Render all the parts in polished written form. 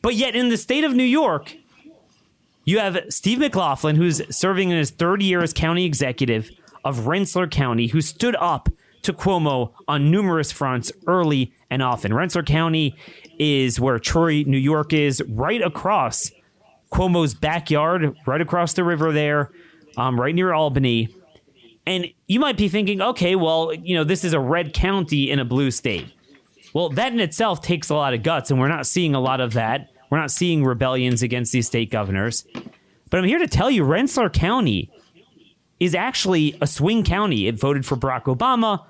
But yet in the state of New York, you have Steve McLaughlin, who's serving in his third year as county executive of Rensselaer County, who stood up to Cuomo on numerous fronts early and often. Rensselaer County is where Troy, New York is, right across Cuomo's backyard, right across the river there, right near Albany. And you might be thinking, okay, well, this is a red county in a blue state. Well, that in itself takes a lot of guts, and we're not seeing a lot of that. We're not seeing rebellions against these state governors. But I'm here to tell you, Rensselaer County is actually a swing county. It voted for Barack Obama.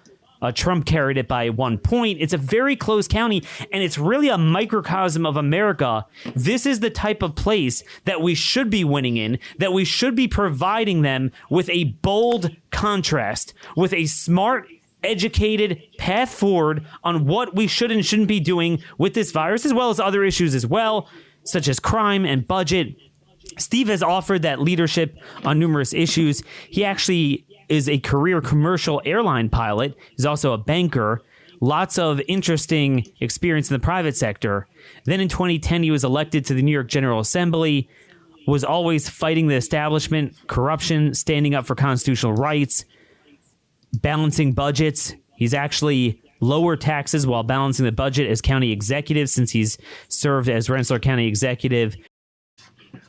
Trump carried it by 1 point. It's a very close county, and it's really a microcosm of America. This is the type of place that we should be winning in, that we should be providing them with a bold contrast, with a smart, educated path forward on what we should and shouldn't be doing with this virus, as well as other issues as well, such as crime and budget. Steve has offered that leadership on numerous issues. He actually is a career commercial airline pilot. He's also a banker. Lots of interesting experience in the private sector. Then in 2010, he was elected to the New York General Assembly, was always fighting the establishment, corruption, standing up for constitutional rights, balancing budgets. He's actually lowered taxes while balancing the budget as county executive since he's served as Rensselaer County executive.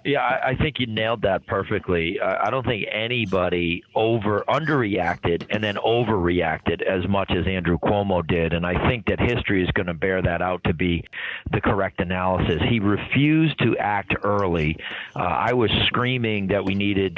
Yeah, I think you nailed that perfectly. I don't think anybody underreacted and then overreacted as much as Andrew Cuomo did, and I think that history is going to bear that out to be the correct analysis. He refused to act early. I was screaming that we needed,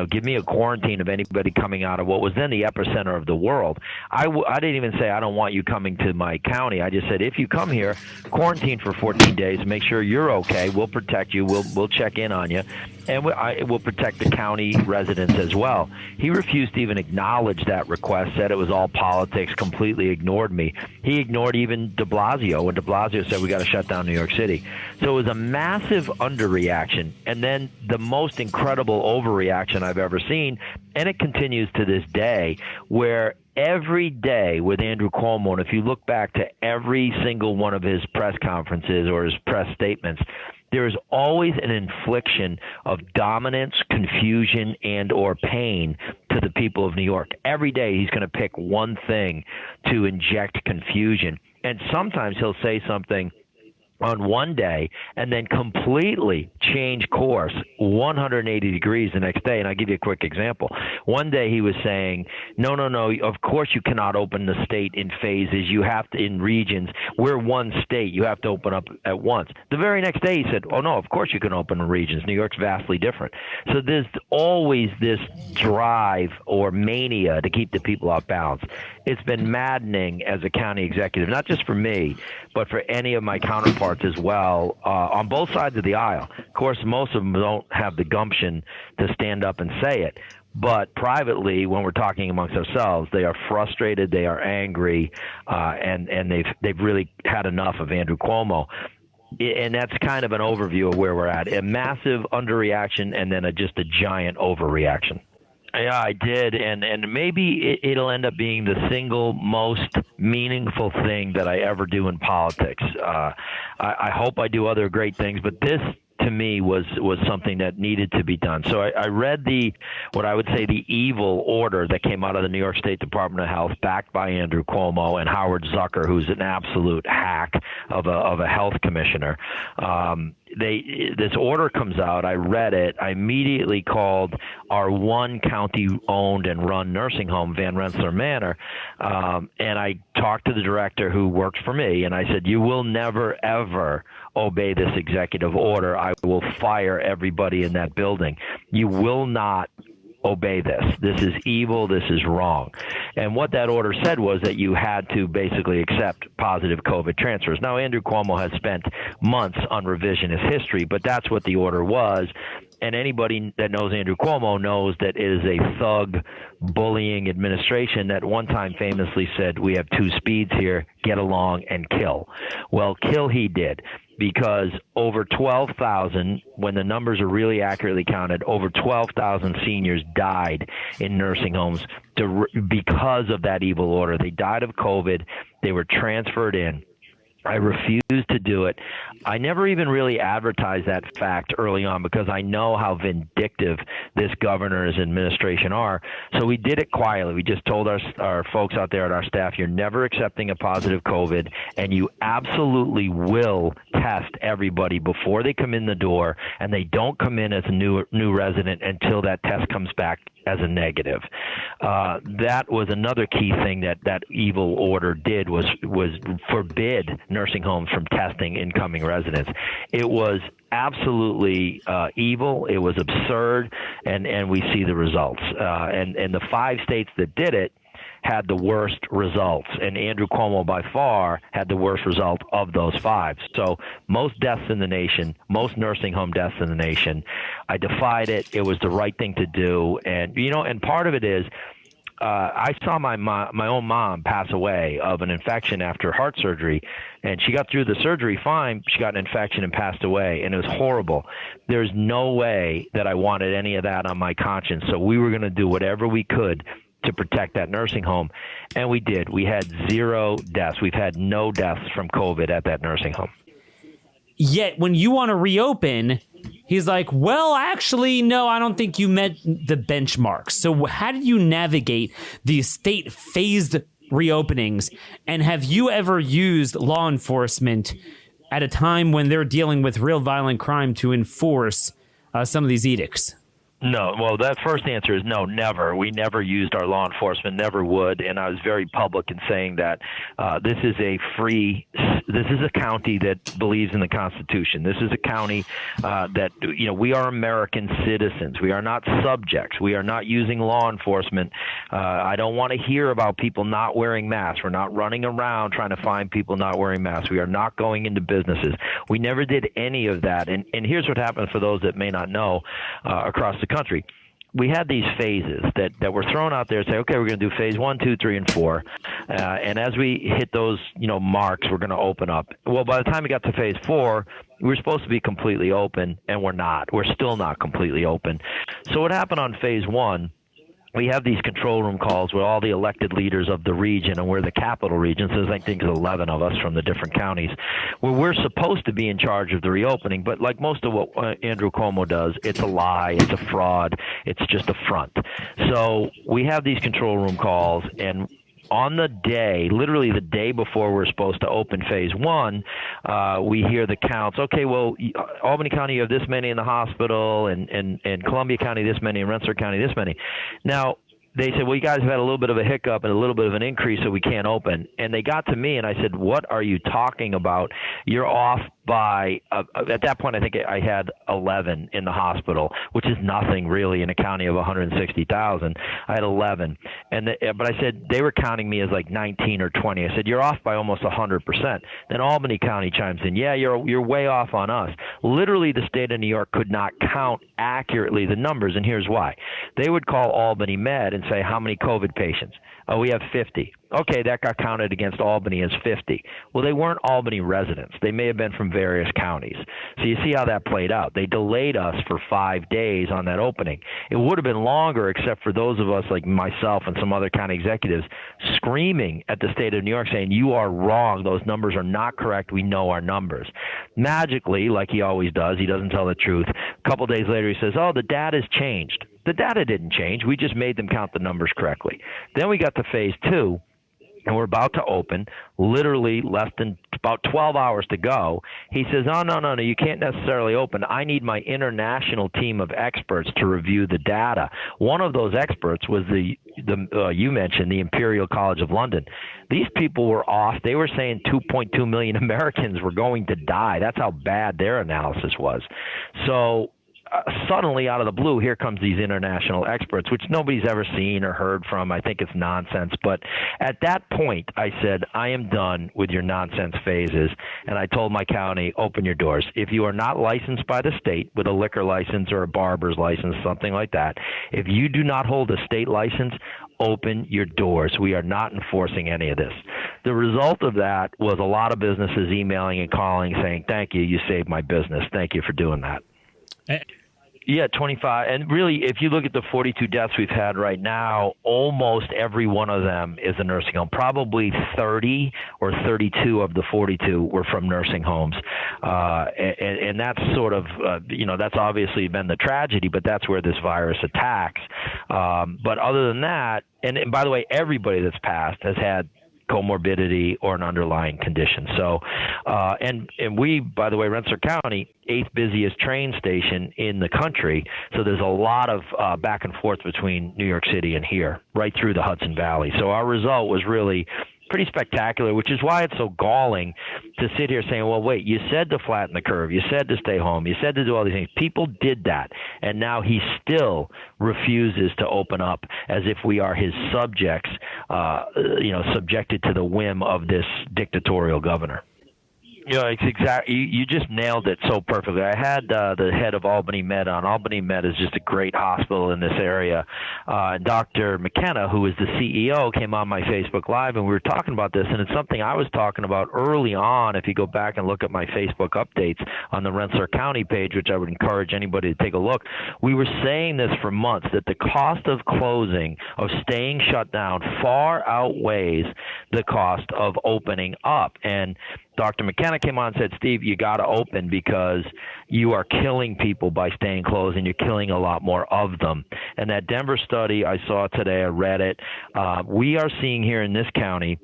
give me a quarantine of anybody coming out of what was then the epicenter of the world. I didn't even say I don't want you coming to my county. I just said if you come here, quarantine for 14 days, make sure you're okay. We'll protect you. We'll check in on you, and we'll protect the county residents as well. He refused to even acknowledge that request, said it was all politics, completely ignored me. He ignored even de Blasio when de Blasio said we got to shut down New York City. So it was a massive underreaction, and then the most incredible overreaction I've ever seen, and it continues to this day, where every day with Andrew Cuomo, and if you look back to every single one of his press conferences or his press statements, there is always an infliction of dominance, confusion, and or pain to the people of New York. Every day he's going to pick one thing to inject confusion. And sometimes he'll say something on one day and then completely change course 180 degrees the next day. And I'll give you a quick example. One day he was saying, no, of course you cannot open the state in phases. You have to, in regions. We're one state. You have to open up at once. The very next day he said, oh, no, of course you can open in regions. New York's vastly different. So there's always this drive or mania to keep the people off balance. It's been maddening as a county executive, not just for me, but for any of my counterparts as well, on both sides of the aisle. Of course, most of them don't have the gumption to stand up and say it. But privately, when we're talking amongst ourselves, they are frustrated, they are angry, and they've really had enough of Andrew Cuomo. And that's kind of an overview of where we're at. A massive underreaction and then just a giant overreaction. Yeah, I did, and maybe it'll end up being the single most meaningful thing that I ever do in politics. I hope I do other great things, but this, to me, was something that needed to be done. So I read what I would say the evil order that came out of the New York State Department of Health, backed by Andrew Cuomo and Howard Zucker, who's an absolute hack of a health commissioner. This order comes out. I read it. I immediately called our one county-owned and run nursing home, Van Rensselaer Manor, and I talked to the director who works for me, and I said, you will never, ever obey this executive order. I will fire everybody in that building. You will not obey this. This is evil. This is wrong. And what that order said was that you had to basically accept positive COVID transfers. Now, Andrew Cuomo has spent months on revisionist history, but that's what the order was. And anybody that knows Andrew Cuomo knows that it is a thug, bullying administration that one time famously said, we have two speeds here, get along and kill. Well, kill he did. Because over 12,000, when the numbers are really accurately counted, over 12,000 seniors died in nursing homes because of that evil order. They died of COVID. They were transferred in. I refused to do it. I never even really advertised that fact early on because I know how vindictive this governor and his administration are. So we did it quietly. We just told our folks out there at our staff, you're never accepting a positive COVID, and you absolutely will test everybody before they come in the door, and they don't come in as a new resident until that test comes back as a negative. That was another key thing that evil order did was forbid nursing homes from testing incoming residents. It was absolutely evil. It was absurd, and we see the results. And the 5 states that did it had the worst results, and Andrew Cuomo by far had the worst result of those 5. So most deaths in the nation, most nursing home deaths in the nation. I defied it. It was the right thing to do, and and part of it is I saw my own mom pass away of an infection after heart surgery, and she got through the surgery fine. She got an infection and passed away, and it was horrible. There's no way that I wanted any of that on my conscience, so we were going to do whatever we could to protect that nursing home, and we did. We had 0 deaths. We've had no deaths from COVID at that nursing home. Yet when you want to reopen, he's like, well, actually, no, I don't think you met the benchmarks. So how did you navigate the state phased reopenings? And have you ever used law enforcement at a time when they're dealing with real violent crime to enforce some of these edicts? No. Well, that first answer is no, never. We never used our law enforcement, never would. And I was very public in saying that this is a county that believes in the Constitution. This is a county that, we are American citizens. We are not subjects. We are not using law enforcement. I don't want to hear about people not wearing masks. We're not running around trying to find people not wearing masks. We are not going into businesses. We never did any of that. And here's what happened for those that may not know across the country. We had these phases that were thrown out there and say, okay, we're going to do phase 1, 2, 3, and 4. And as we hit those, marks, we're going to open up. Well, by the time we got to phase 4, we were supposed to be completely open, and we're not. We're still not completely open. So what happened on phase 1, we have these control room calls with all the elected leaders of the region, and we're the capital region, so I think there's 11 of us from the different counties, where we're supposed to be in charge of the reopening. But like most of what Andrew Cuomo does, it's a lie, it's a fraud, it's just a front. So we have these control room calls, and on the day, literally the day before we're supposed to open phase 1, we hear the counts. Okay, well, Albany County, you have this many in the hospital, and Columbia County, this many, and Rensselaer County, this many. Now, they said, well, you guys have had a little bit of a hiccup and a little bit of an increase, so we can't open. And they got to me, and I said, what are you talking about? You're off by, at that point, I think I had 11 in the hospital, which is nothing really in a county of 160,000. I had 11. But I said, they were counting me as like 19 or 20. I said, you're off by almost 100%. Then Albany County chimes in, yeah, you're way off on us. Literally, the state of New York could not count accurately the numbers, and here's why. They would call Albany Med and say, how many COVID patients? Oh, we have 50. Okay, that got counted against Albany as 50. Well, they weren't Albany residents. They may have been from various counties. So you see how that played out. They delayed us for 5 days on that opening. It would have been longer except for those of us like myself and some other county executives screaming at the state of New York saying, you are wrong. Those numbers are not correct. We know our numbers. Magically, like he always does, he doesn't tell the truth. A couple days later, he says, oh, the data's changed. The data didn't change. We just made them count the numbers correctly. Then we got to phase 2, and we're about to open, literally less than about 12 hours to go. He says, oh, no, you can't necessarily open. I need my international team of experts to review the data. One of those experts was you mentioned, the Imperial College of London. These people were off. They were saying 2.2 million Americans were going to die. That's how bad their analysis was. So suddenly, out of the blue, here comes these international experts, which nobody's ever seen or heard from. I think it's nonsense. But at that point, I said, I am done with your nonsense phases. And I told my county, open your doors. If you are not licensed by the state with a liquor license or a barber's license, something like that, if you do not hold a state license, open your doors. We are not enforcing any of this. The result of that was a lot of businesses emailing and calling saying, thank you, you saved my business. Thank you for doing that. Yeah, 25. And really, if you look at the 42 deaths we've had right now, almost every one of them is a nursing home. Probably 30 or 32 of the 42 were from nursing homes. And that's sort of, that's obviously been the tragedy, but that's where this virus attacks. But other than that, and by the way, everybody that's passed has had comorbidity or an underlying condition. So, and we, by the way, Rensselaer County, 8th busiest train station in the country. So there's a lot of back and forth between New York City and here, right through the Hudson Valley. So our result was really pretty spectacular, which is why it's so galling to sit here saying, well, wait, you said to flatten the curve. You said to stay home. You said to do all these things. People did that. And now he still refuses to open up as if we are his subjects, subjected to the whim of this dictatorial governor. It's exactly. You just nailed it so perfectly. I had the head of Albany Med on. Albany Med is just a great hospital in this area. Dr. McKenna, who is the CEO, came on my Facebook Live, and we were talking about this, and it's something I was talking about early on. If you go back and look at my Facebook updates on the Rensselaer County page, which I would encourage anybody to take a look, we were saying this for months, that the cost of closing, of staying shut down, far outweighs the cost of opening up. And Dr. McKenna came on and said, Steve, you got to open because you are killing people by staying closed, and you're killing a lot more of them. And that Denver study I saw today, I read it, we are seeing here in this county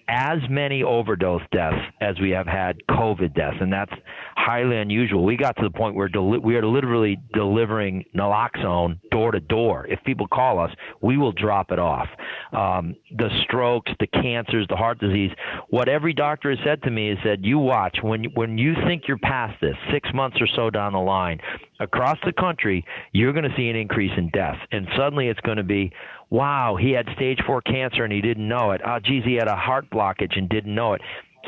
as many overdose deaths as we have had COVID deaths, and that's highly unusual. We got to the point where we are literally delivering naloxone door to door. If people call us, we will drop it off. The strokes, the cancers, the heart disease, what every doctor has said to me is that you watch, when you think you're past this, 6 months or so down the line, across the country, you're going to see an increase in deaths. And suddenly it's going to be, wow, he had stage 4 cancer and he didn't know it. Oh, geez, he had a heart blockage and didn't know it.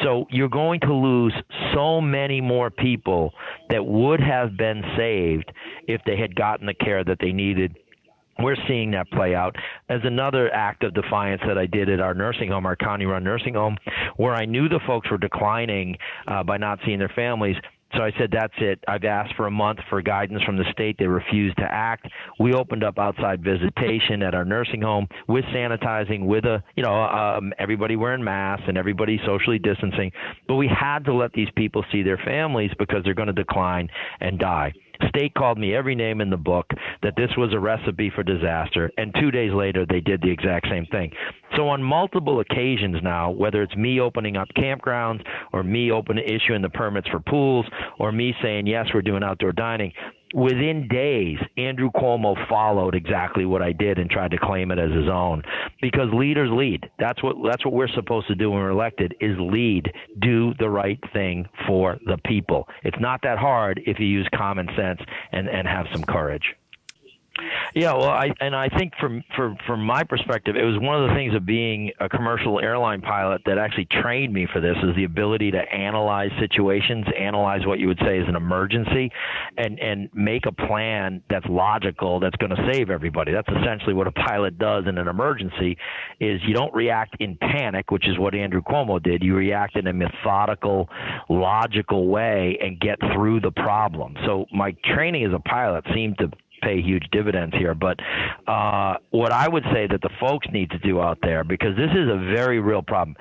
So you're going to lose so many more people that would have been saved if they had gotten the care that they needed. We're seeing that play out. As another act of defiance that I did at our nursing home, our county-run nursing home, where I knew the folks were declining by not seeing their families. So I said, that's it. I've asked for a month for guidance from the state. They refused to act. We opened up outside visitation at our nursing home with sanitizing, with everybody wearing masks and everybody socially distancing. But we had to let these people see their families because they're going to decline and die. State called me every name in the book that this was a recipe for disaster, and 2 days later they did the exact same thing. So on multiple occasions now, whether it's me opening up campgrounds or me issuing the permits for pools or me saying, yes, we're doing outdoor dining, within days, Andrew Cuomo followed exactly what I did and tried to claim it as his own. Because leaders lead. That's what we're supposed to do when we're elected, is lead. Do the right thing for the people. It's not that hard if you use common sense and have some courage. Yeah, well, I think from my perspective, it was one of the things of being a commercial airline pilot that actually trained me for this, is the ability to analyze situations, analyze what you would say is an emergency, and make a plan that's logical, that's going to save everybody. That's essentially what a pilot does in an emergency, is you don't react in panic, which is what Andrew Cuomo did. You react in a methodical, logical way and get through the problem. So my training as a pilot seemed to pay huge dividends here. But what I would say that the folks need to do out there, because this is a very real problem,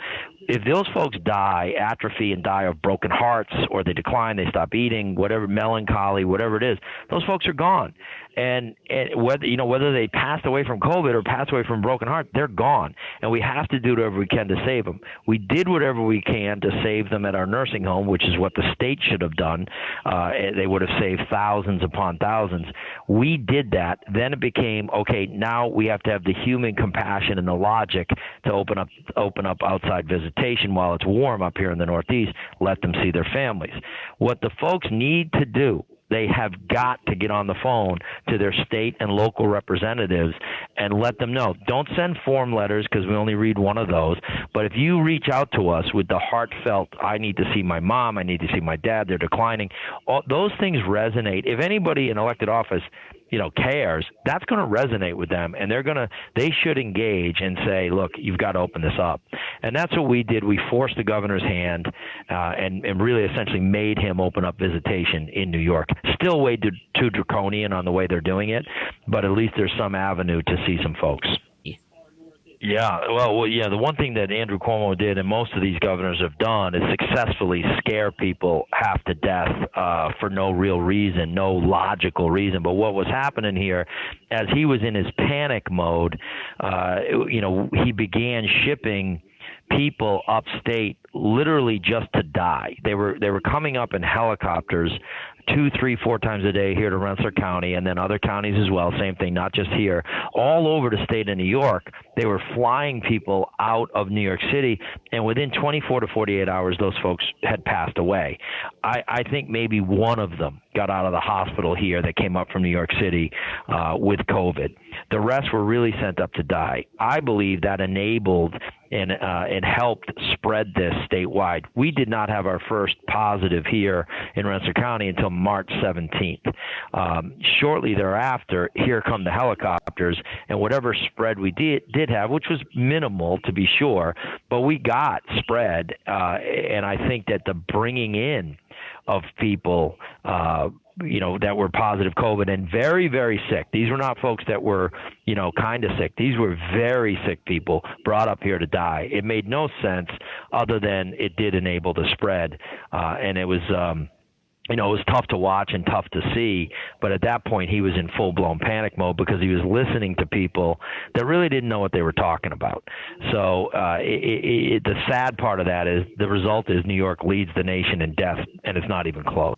if those folks die, atrophy, and die of broken hearts, or they decline, they stop eating, whatever, melancholy, whatever it is, those folks are gone. And whether they passed away from COVID or passed away from broken heart, they're gone. And we have to do whatever we can to save them. We did whatever we can to save them at our nursing home, which is what the state should have done. They would have saved thousands upon thousands. We did that. Then it became, okay, now we have to have the human compassion and the logic to open up outside visitation while it's warm up here in the Northeast. Let them see their families. What the folks need to do, they have got to get on the phone to their state and local representatives and let them know. Don't send form letters, because we only read one of those. But if you reach out to us with the heartfelt, I need to see my mom, I need to see my dad, they're declining, those things resonate. If anybody in elected office cares, that's going to resonate with them, and they should engage and say, look, you've got to open this up. And that's what we did. We forced the governor's hand and really essentially made him open up visitation in New York. Still way too draconian on the way they're doing it, but at least there's some avenue to see some folks. Yeah, the one thing that Andrew Cuomo did, and most of these governors have done, is successfully scare people half to death for no real reason, no logical reason. But what was happening here, as he was in his panic mode, he began shipping people upstate literally just to die. They were coming up in helicopters 2, 3, 4 times a day here to Rensselaer County, and then other counties as well. Same thing, not just here. All over the state of New York, they were flying people out of New York City, and within 24 to 48 hours, those folks had passed away. I think maybe one of them got out of the hospital here that came up from New York City with COVID. The rest were really sent up to die. I believe that enabled and helped spread this statewide. We did not have our first positive here in Rensselaer County until March 17th. Shortly thereafter, here come the helicopters, and whatever spread we did have, which was minimal to be sure, but we got spread, and I think that the bringing in of people that were positive COVID and very, very sick. These were not folks that were, kind of sick. These were very sick people brought up here to die. It made no sense other than it did enable the spread. And it was, it was tough to watch and tough to see. But at that point, he was in full-blown panic mode because he was listening to people that really didn't know what they were talking about. So the sad part of that is the result is New York leads the nation in death, and it's not even close.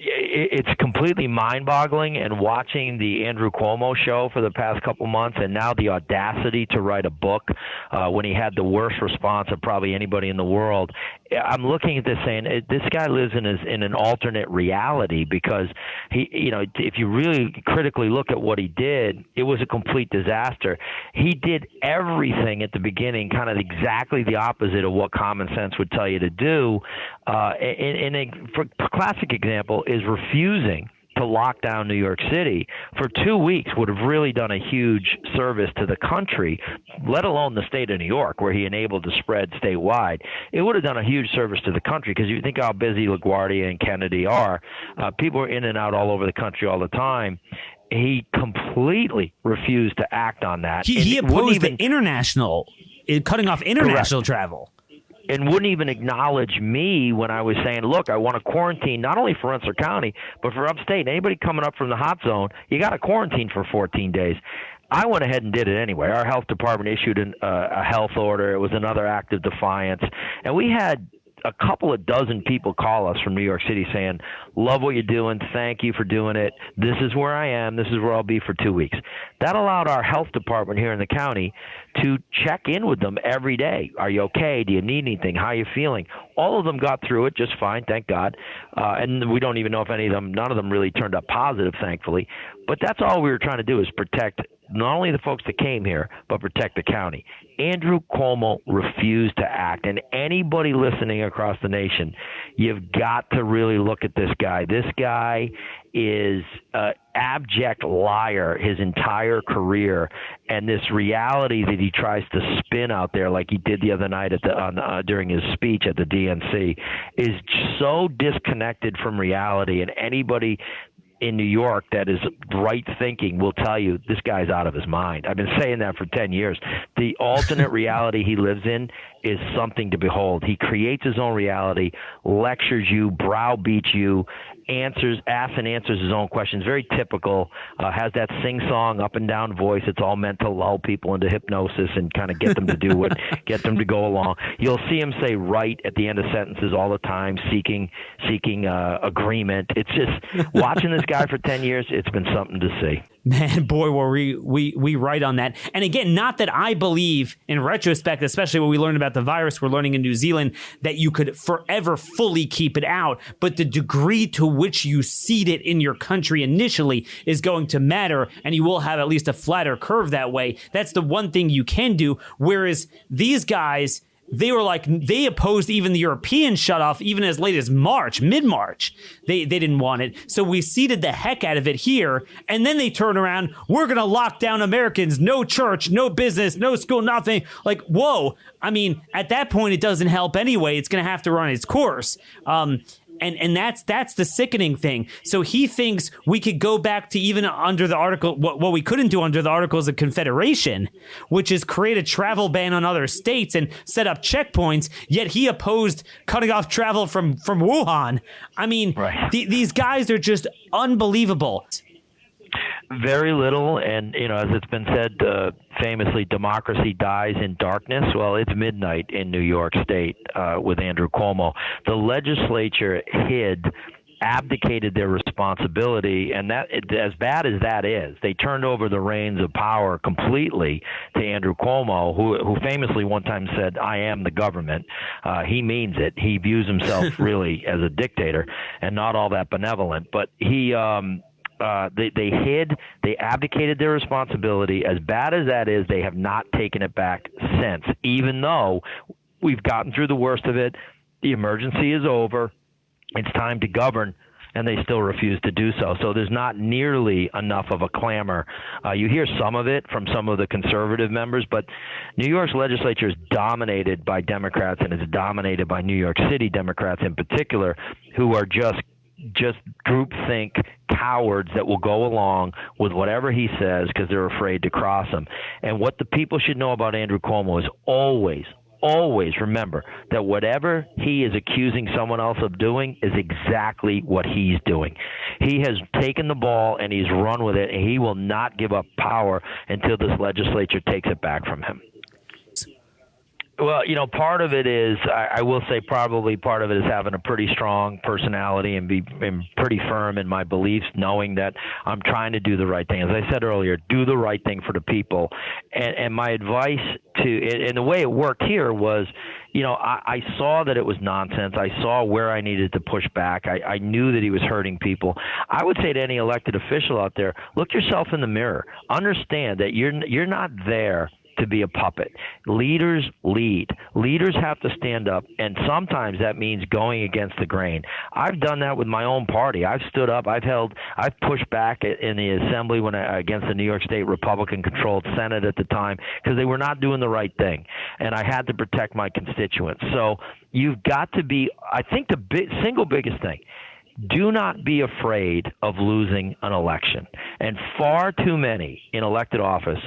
It's completely mind-boggling, and watching the Andrew Cuomo show for the past couple months, and now the audacity to write a book when he had the worst response of probably anybody in the world. I'm looking at this saying this guy lives in an alternate reality, because he, if you really critically look at what he did, it was a complete disaster. He did everything at the beginning kind of exactly the opposite of what common sense would tell you to do. And a classic example is refusing to lock down New York City for 2 weeks would have really done a huge service to the country, let alone the state of New York, where he enabled the spread statewide. It would have done a huge service to the country, because you think how busy LaGuardia and Kennedy are. People are in and out all over the country all the time. He completely refused to act on that. He opposed the cutting off international travel. And wouldn't even acknowledge me when I was saying, look, I want to quarantine not only for Rensselaer County, but for upstate. Anybody coming up from the hot zone, you got to quarantine for 14 days. I went ahead and did it anyway. Our health department issued a health order. It was another act of defiance. And we had a couple of dozen people call us from New York City saying, love what you're doing. Thank you for doing it. This is where I am. This is where I'll be for 2 weeks. That allowed our health department here in the county to check in with them every day. Are you okay? Do you need anything? How are you feeling? All of them got through it just fine, thank God. And we don't even know if none of them really turned up positive, thankfully. But that's all we were trying to do, is protect not only the folks that came here, but protect the county. Andrew Cuomo refused to act. And anybody listening across the nation, you've got to really look at this guy. This guy is an abject liar his entire career, and this reality that he tries to spin out there, like he did the other night during his speech at the DNC, is so disconnected from reality. And anybody in New York that is right thinking will tell you this guy's out of his mind. I've been saying that for 10 years. The alternate reality he lives in is something to behold. He creates his own reality, lectures you, browbeats you, asks and answers his own questions. Very typical. Has that sing-song up and down voice. It's all meant to lull people into hypnosis and kind of get them to do get them to go along. You'll see him say right at the end of sentences all the time, seeking agreement. It's just watching this guy for 10 years. It's been something to see. Man, boy, were we right on that. And again, not that I believe in retrospect, especially when we learned about the virus we're learning in New Zealand, that you could forever fully keep it out. But the degree to which you seed it in your country initially is going to matter, and you will have at least a flatter curve that way. That's the one thing you can do. Whereas these guys, they were like, they opposed even the European shutoff even as late as mid-March. They didn't want it. So we ceded the heck out of it here. And then they turn around, we're going to lock down Americans, no church, no business, no school, nothing. Like, whoa. I mean, at that point, it doesn't help anyway. It's going to have to run its course. And that's the sickening thing. So he thinks we could go back to even under the article, what we couldn't do under the Articles of Confederation, which is create a travel ban on other states and set up checkpoints. Yet he opposed cutting off travel from Wuhan. I mean, right. These guys are just unbelievable. Very little, and as it's been said famously, democracy dies in darkness. Well, it's midnight in New York State with Andrew Cuomo. The legislature abdicated their responsibility, and that, as bad as that is, they turned over the reins of power completely to Andrew Cuomo, who famously one time said, "I am the government." He means it. He views himself really as a dictator and not all that benevolent, but he. They abdicated their responsibility. As bad as that is, they have not taken it back since, even though we've gotten through the worst of it. The emergency is over. It's time to govern, and they still refuse to do so. So there's not nearly enough of a clamor. You hear some of it from some of the conservative members, but New York's legislature is dominated by Democrats, and it's dominated by New York City Democrats in particular, who are just groupthink cowards that will go along with whatever he says because they're afraid to cross him. And what the people should know about Andrew Cuomo is always remember that whatever he is accusing someone else of doing is exactly what he's doing. He has taken the ball and he's run with it, and he will not give up power until this legislature takes it back from him. Well, part of it is, I will say probably part of it is having a pretty strong personality and being pretty firm in my beliefs, knowing that I'm trying to do the right thing. As I said earlier, do the right thing for the people. And my advice and the way it worked here was, I saw that it was nonsense. I saw where I needed to push back. I knew that he was hurting people. I would say to any elected official out there, look yourself in the mirror. Understand that you're not there to be a puppet. Leaders lead. Leaders have to stand up, and sometimes that means going against the grain. I've done that with my own party. I've stood up. I've pushed back in the assembly against the New York State Republican-controlled Senate at the time because they were not doing the right thing, and I had to protect my constituents. So you've got to be, I think the single biggest thing, do not be afraid of losing an election. And far too many in elected office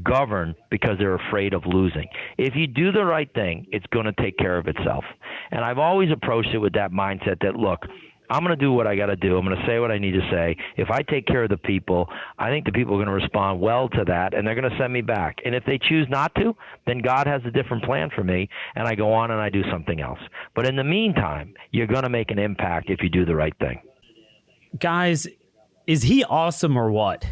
govern because they're afraid of losing. If you do the right thing, it's going to take care of itself. And I've always approached it with that mindset that, look, I'm going to do what I got to do. I'm going to say what I need to say. If I take care of the people, I think the people are going to respond well to that, and they're going to send me back. And if they choose not to, then God has a different plan for me, and I go on and I do something else. But in the meantime, you're going to make an impact if you do the right thing. Guys, is he awesome or what?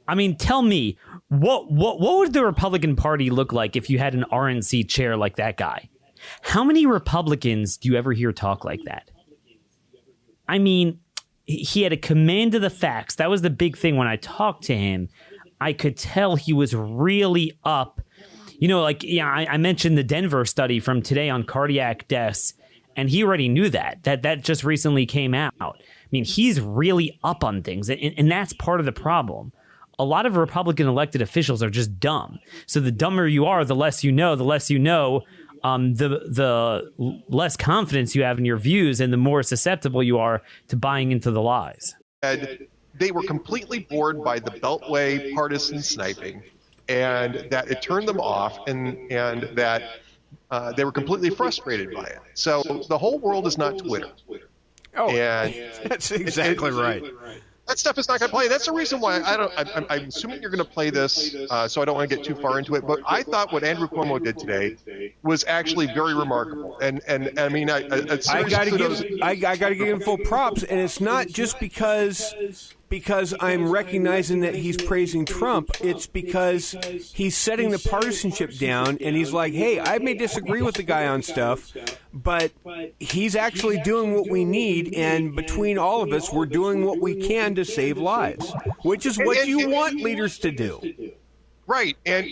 I mean, tell me, what would the Republican Party look like if you had an RNC chair like that guy? How many Republicans do you ever hear talk like that? I mean, he had a command of the facts. That was the big thing when I talked to him. I could tell he was really up. I mentioned the Denver study from today on cardiac deaths, and he already knew that just recently came out. I mean, he's really up on things, and that's part of the problem. A lot of Republican elected officials are just dumb. So the dumber you are, the less you know. The less you know, the less confidence you have in your views, and the more susceptible you are to buying into the lies. They were completely bored by the Beltway partisan sniping, and that it turned them off, and that they were completely frustrated by it. So the whole world is not Twitter. Oh, and that's exactly right. That stuff is not going to play. That's the reason why I'm assuming you're going to play this, so I don't want to get too far into it. But I thought what Andrew Cuomo did today was actually very remarkable. And I mean, I got to give him full props, and it's not just because I'm recognizing that he's praising Trump. It's because he's setting the partisanship down, and he's like, hey, I may disagree with the guy on stuff, but he's actually doing what we need, and between all of us, we're doing what we can to save lives, which is what you want leaders to do. Right, and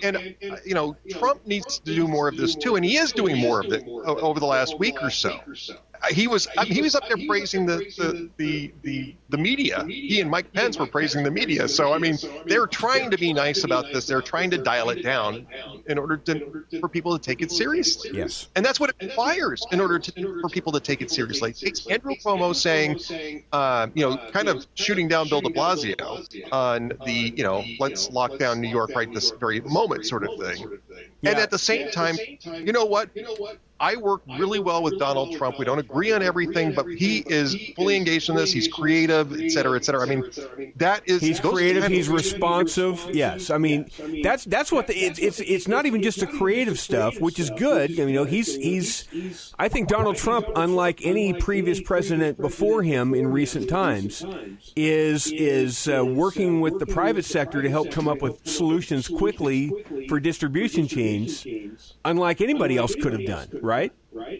Trump needs to do more of this too, and he is doing more of it over the last week or so. He was up there praising the media. He and Mike Pence were praising the media. So I mean, they're trying to be nice about this. They're trying to dial it down in order for people to take it seriously. Yes, and that's what it requires in order for people to take it seriously. It's Andrew Cuomo saying, kind of shooting down Bill de Blasio on the let's lock down New York right this very moment sort of thing. Yeah. And at the same time, you know what? I work really well with Donald Trump. We don't agree on everything, but he is fully engaged in this. He's creative, et cetera, et cetera. I mean, he's creative. He's responsive. Yes, I mean that's what it's not even just the creative stuff, which is good. I mean, he's. I think Donald Trump, unlike any previous president before him in recent times, is working with the private sector to help come up with solutions quickly for distribution chains, unlike anybody else could have done. Right?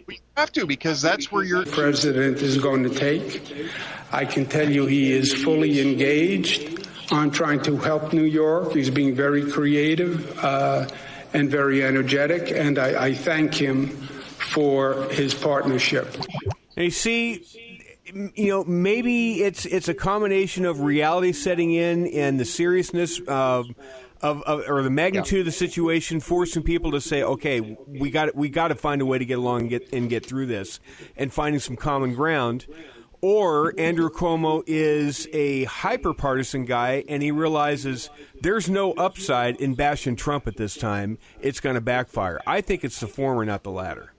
We have to, because that's where your president is going to take. I can tell you he is fully engaged on trying to help New York. He's being very creative and very energetic, and I thank him for his partnership. And you see, maybe it's a combination of reality setting in and the seriousness of the magnitude of the situation, forcing people to say, okay, we got to find a way to get along and get through this, and finding some common ground. Or Andrew Cuomo is a hyper-partisan guy, and he realizes there's no upside in bashing Trump at this time. It's going to backfire. I think it's the former, not the latter.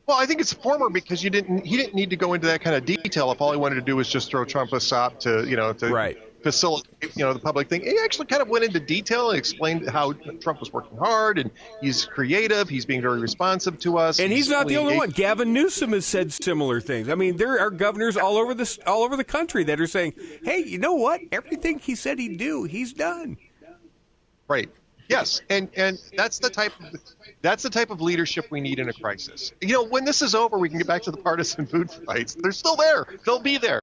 Well, I think it's the former, because he didn't need to go into that kind of detail if all he wanted to do was just throw Trump a sop to right. facilitate the public thing. He actually kind of went into detail and explained how Trump was working hard, and he's creative. He's being very responsive to us. And he's not the only one. Gavin Newsom has said similar things. I mean, there are governors all over the country that are saying, "Hey, you know what? Everything he said he'd do, he's done." Right. Yes, and that's the type of leadership we need in a crisis. When this is over, we can get back to the partisan food fights. They're still there. They'll be there.